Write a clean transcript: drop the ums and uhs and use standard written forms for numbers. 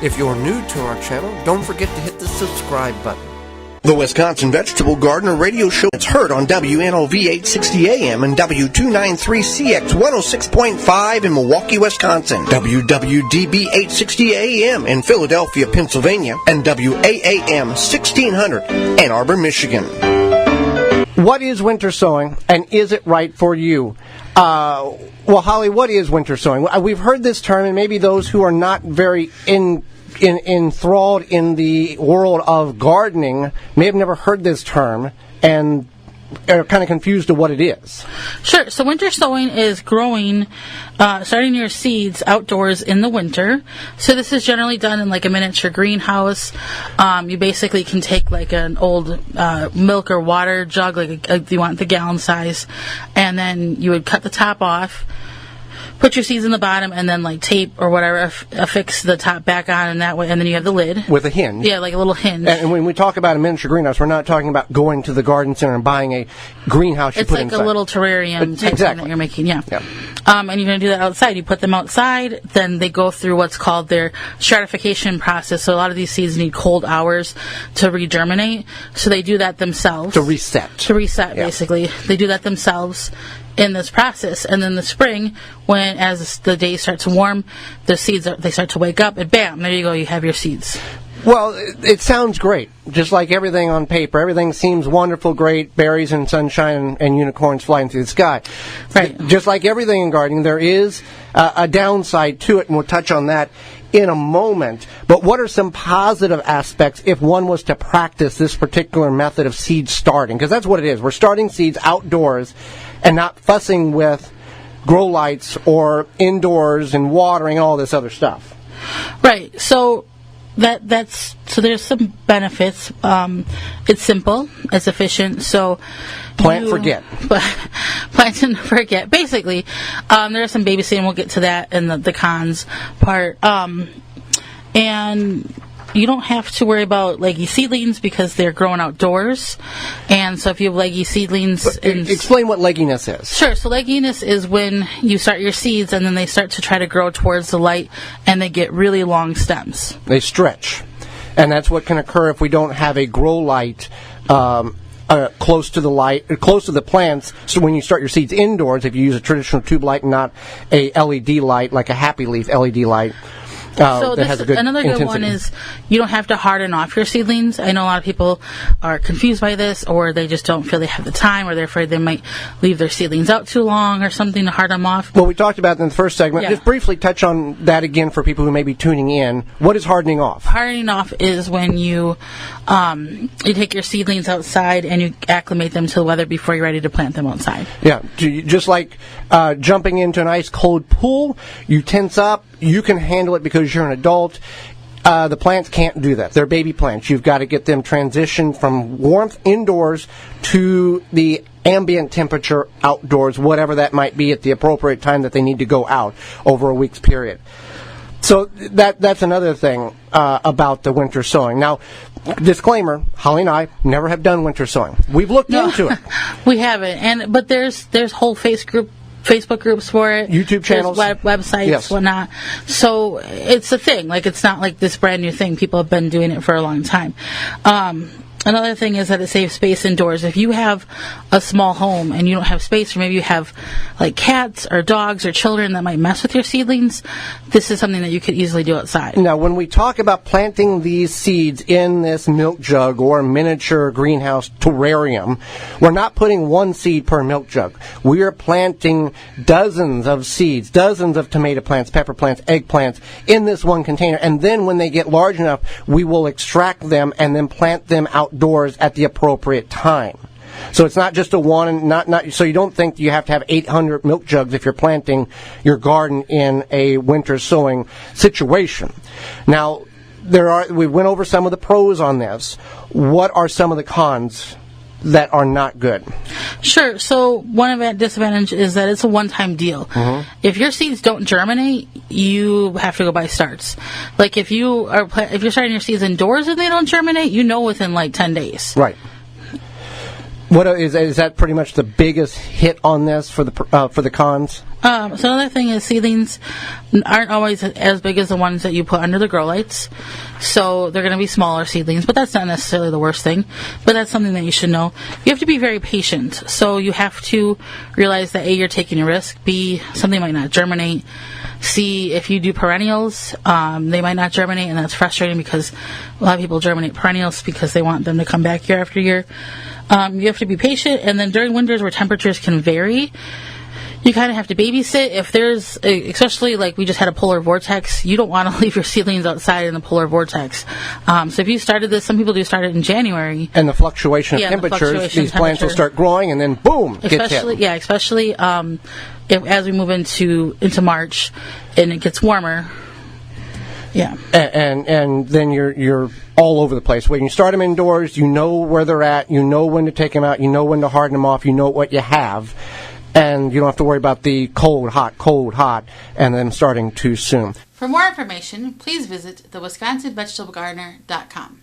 If you're new to our channel, don't forget to hit the subscribe button. The Wisconsin Vegetable Gardener Radio Show is heard on WNOV 860 AM and W293CX 106.5 in Milwaukee, Wisconsin, WWDB 860 AM in Philadelphia, Pennsylvania, and WAAM 1600 Ann Arbor, Michigan. What is winter sowing, and is it right for you? Well, Holly, what is winter sowing? We've heard this term, and maybe those who are not very enthralled in the world of gardening may have never heard this term and are kind of confused to what it is. Sure. So winter sowing is growing, starting your seeds outdoors in the winter. So this is generally done in like a miniature greenhouse. You basically can take like an old milk or water jug, like if you want the gallon size, and then you would cut the top off, put your seeds in the bottom, and then like tape or whatever affix the top back on, and that way, and then you have the lid with a hinge. Yeah, like a little hinge. And when we talk about a miniature greenhouse, we're not talking about going to the garden center and buying a greenhouse you put inside. It's like a little terrarium type thing that you're making. Yeah. And you're going to do that outside. You put them outside, then they go through what's called their stratification process. So a lot of these seeds need cold hours to regerminate. So they do that themselves. To reset, basically. They do that themselves in this process, and then the spring, when as the day starts to warm, the seeds they start to wake up, and bam, there you go, you have your seeds. Well, it sounds great. Just like everything on paper, everything seems wonderful, great, berries and sunshine and unicorns flying through the sky. Right. Just like everything in gardening, there is a downside to it, and we'll touch on that in a moment. But what are some positive aspects if one was to practice this particular method of seed starting? Because that's what it is. We're starting seeds outdoors and not fussing with grow lights or indoors and watering and all this other stuff. Right. So that's there's some benefits. It's simple, it's efficient. So plant forget. Plant and forget. Basically, there are some babysitting. We'll get to that in the cons part. And you don't have to worry about leggy seedlings because they're growing outdoors. And so if you have leggy seedlings... Explain what legginess is. Sure. So legginess is when you start your seeds and then they start to try to grow towards the light and they get really long stems. They stretch. And that's what can occur if we don't have a grow light close to the light, close to the plants. So when you start your seeds indoors, if you use a traditional tube light and not a LED light, like a Happy Leaf LED light, so that has a good another good intensity. one is you don't have to harden off your seedlings. I know a lot of people are confused by this, or they just don't feel they have the time, or they're afraid they might leave their seedlings out too long or something to harden them off. Well, we talked about it in the first segment. Yeah. Just briefly touch on that again for people who may be tuning in. What is hardening off? Hardening off is when you take your seedlings outside and you acclimate them to the weather before you're ready to plant them outside. Yeah, just like jumping into an ice cold pool, you tense up. You can handle it because you're an adult. The plants can't do that. They're baby plants. You've got to get them transitioned from warmth indoors to the ambient temperature outdoors, whatever that might be at the appropriate time that they need to go out over a week's period. So that's another thing about the winter sowing. Now, disclaimer, Holly and I never have done winter sowing. We've looked into it. We haven't, but there's whole Facebook groups for it, YouTube channels, websites, yes. Whatnot. So it's a thing. Like, it's not like this brand new thing. People have been doing it for a long time. Another thing is that it saves space indoors. If you have a small home and you don't have space, or maybe you have like cats or dogs or children that might mess with your seedlings, this is something that you could easily do outside. Now, when we talk about planting these seeds in this milk jug or miniature greenhouse terrarium, we're not putting one seed per milk jug. We are planting dozens of seeds, dozens of tomato plants, pepper plants, eggplants in this one container. And then when they get large enough, we will extract them and then plant them outdoors at the appropriate time. So it's not just a one, not so you don't think you have to have 800 milk jugs if you're planting your garden in a winter sowing situation. Now, we went over some of the pros on this. What are some of the cons that are not good? Sure. So one of the disadvantages is that it's a one-time deal. Mm-hmm. If your seeds don't germinate, you have to go buy starts. Like if you're starting your seeds indoors and they don't germinate, within like 10 days. Right. What is that pretty much the biggest hit on this for the cons? So another thing is seedlings aren't always as big as the ones that you put under the grow lights. So they're going to be smaller seedlings, but that's not necessarily the worst thing. But that's something that you should know. You have to be very patient. So you have to realize that A, you're taking a risk. B, something might not germinate. C, if you do perennials, they might not germinate, and that's frustrating because a lot of people germinate perennials because they want them to come back year after year. You have to be patient, and then during winters where temperatures can vary, you kind of have to babysit. If there's, especially like we just had a polar vortex, you don't want to leave your seedlings outside in the polar vortex. So if you started this, some people do start it in January. And the fluctuation of temperatures, these plants will start growing and then boom, gets hit. Yeah, especially if, as we move into March and it gets warmer. Yeah. And then you're all over the place. When you start them indoors, you know where they're at, you know when to take them out, you know when to harden them off, you know what you have. And you don't have to worry about the cold, hot, and then starting too soon. For more information, please visit theWisconsinVegetableGardener.com.